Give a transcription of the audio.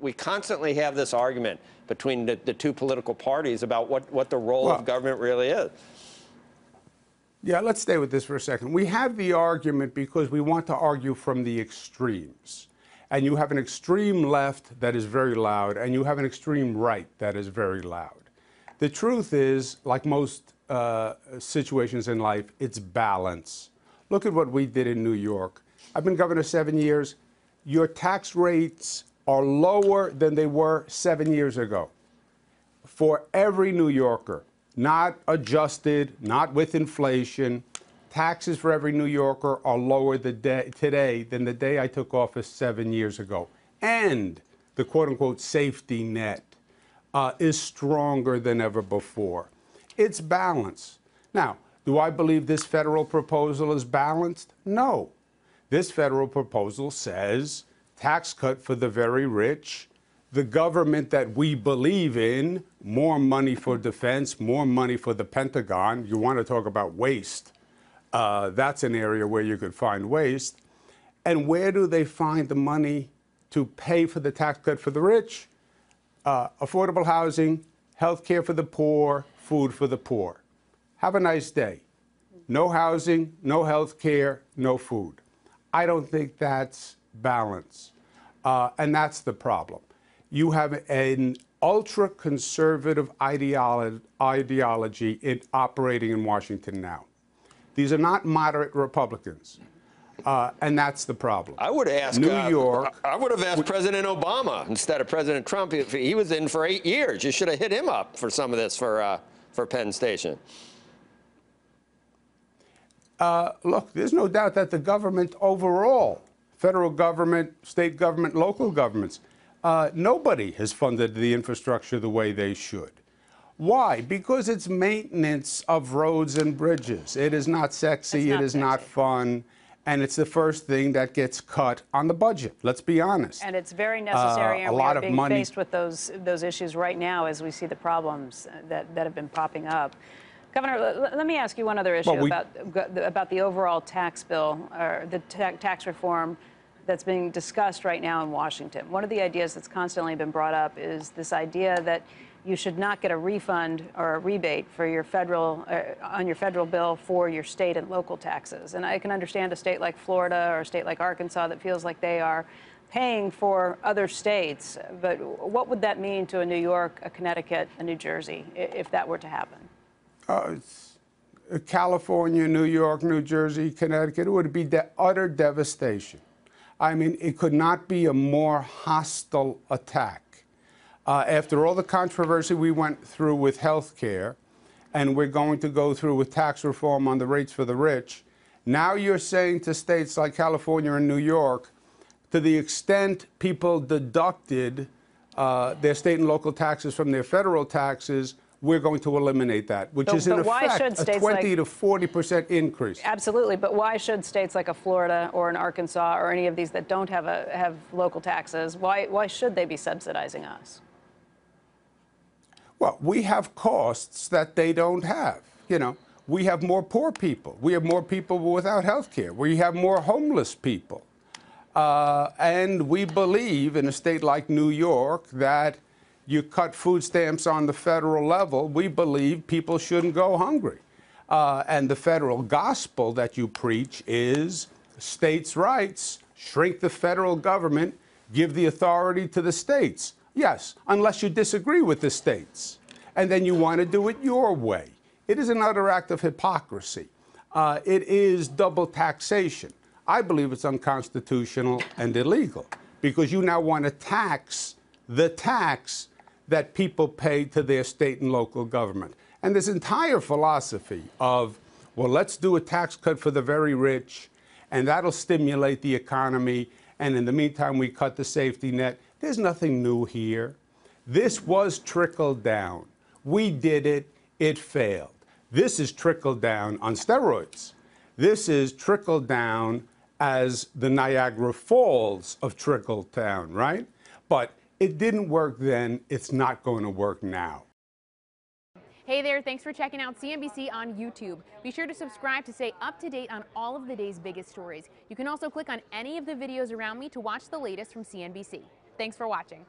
We constantly have this argument between the two political parties about what the role of government really is. Yeah, let's stay with this for a second. We have the argument because we want to argue from the extremes. And you have an extreme left that is very loud, and you have an extreme right that is very loud. The truth is, like most situations in life, it's balance. Look at what we did in New York. I've been governor 7 years. Your tax rates are lower than they were 7 years ago for every New Yorker, not adjusted, not with inflation. Taxes for every New Yorker are lower today than the day I took office 7 years ago. And the quote-unquote safety net is stronger than ever before. It's balance. Now, do I believe this federal proposal is balanced? No. This federal proposal says tax cut for the very rich, the government that we believe in, more money for defense, more money for the Pentagon. You want to talk about waste. That's an area where you could find waste. And where do they find the money to pay for the tax cut for the rich? Affordable housing, health care for the poor, food for the poor. Have a nice day. No housing, no health care, no food. I don't think that's balance. And that's the problem. You have an ultra-conservative ideology operating in Washington now. These are not moderate Republicans. And that's the problem. I would ask New York. I would have asked President Obama instead of President Trump. If he was in for 8 years, you should have hit him up for some of this for Penn Station. Look, there's no doubt that the government overall, federal government, state government, local governments, nobody has funded the infrastructure the way they should. Why? Because it's maintenance of roads and bridges. It is not sexy. It is not fun. And it's the first thing that gets cut on the budget. Let's be honest. And it's very necessary. And we are being faced with those issues right now as we see the problems that have been popping up. Governor, let me ask you one other issue about the overall tax bill, or the tax reform that's being discussed right now in Washington. One of the ideas that's constantly been brought up is this idea that you should not get a refund or a rebate for your on your federal bill for your state and local taxes. And I can understand a state like Florida or a state like Arkansas that feels like they are paying for other states. But what would that mean to a New York, a Connecticut, a New Jersey, if that were to happen? California, New York, New Jersey, Connecticut, it would be utter devastation. I mean, it could not be a more hostile attack. After all the controversy we went through with health care, and we're going to go through with tax reform on the rates for the rich, now you're saying to states like California and New York, to the extent people deducted their state and local taxes from their federal taxes, we're going to eliminate that, which is in effect a 20 to 40% increase. Absolutely, but why should states like a Florida or an Arkansas or any of these that don't have local taxes, why should they be subsidizing us? Well, we have costs that they don't have. You know, we have more poor people. We have more people without health care. We have more homeless people. And we believe in a state like New York that you cut food stamps on the federal level, we believe people shouldn't go hungry. And the federal gospel that you preach is states' rights, shrink the federal government, give the authority to the states. Yes, unless you disagree with the states. And then you want to do it your way. It is an utter act of hypocrisy. It is double taxation. I believe it's unconstitutional and illegal because you now want to tax the tax that people pay to their state and local government. And this entire philosophy of, well, let's do a tax cut for the very rich, and that'll stimulate the economy, and in the meantime, we cut the safety net. There's nothing new here. This was trickled down. We did it. It failed. This is trickled down on steroids. This is trickled down as the Niagara Falls of trickled down, right? But it didn't work then. It's not going to work now. Hey there, thanks for checking out CNBC on YouTube. Be sure to subscribe to stay up to date on all of the day's biggest stories. You can also click on any of the videos around me to watch the latest from CNBC. Thanks for watching.